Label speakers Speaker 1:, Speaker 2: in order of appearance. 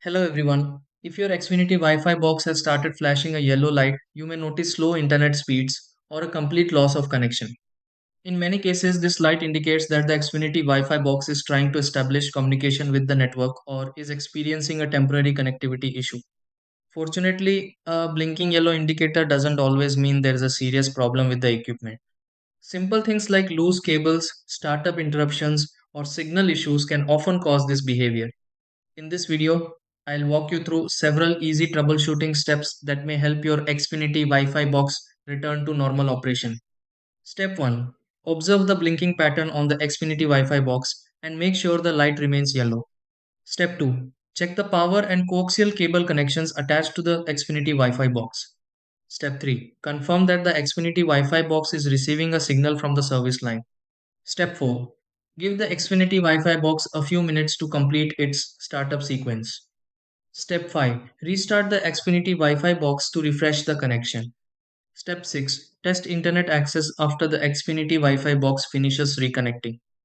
Speaker 1: Hello everyone. If your Xfinity Wi-Fi box has started flashing a yellow light, you may notice slow internet speeds or a complete loss of connection. In many cases, this light indicates that the Xfinity Wi-Fi box is trying to establish communication with the network or is experiencing a temporary connectivity issue. Fortunately, a blinking yellow indicator doesn't always mean there is a serious problem with the equipment. Simple things like loose cables, startup interruptions, or signal issues can often cause this behavior. In this video, I'll walk you through several easy troubleshooting steps that may help your Xfinity Wi-Fi box return to normal operation. Step 1. Observe the blinking pattern on the Xfinity Wi-Fi box and make sure the light remains yellow. Step 2. Check the power and coaxial cable connections attached to the Xfinity Wi-Fi box. Step 3. Confirm that the Xfinity Wi-Fi box is receiving a signal from the service line. Step 4. Give the Xfinity Wi-Fi box a few minutes to complete its startup sequence. Step 5. Restart the Xfinity Wi-Fi box to refresh the connection. Step 6. Test internet access after the Xfinity Wi-Fi box finishes reconnecting.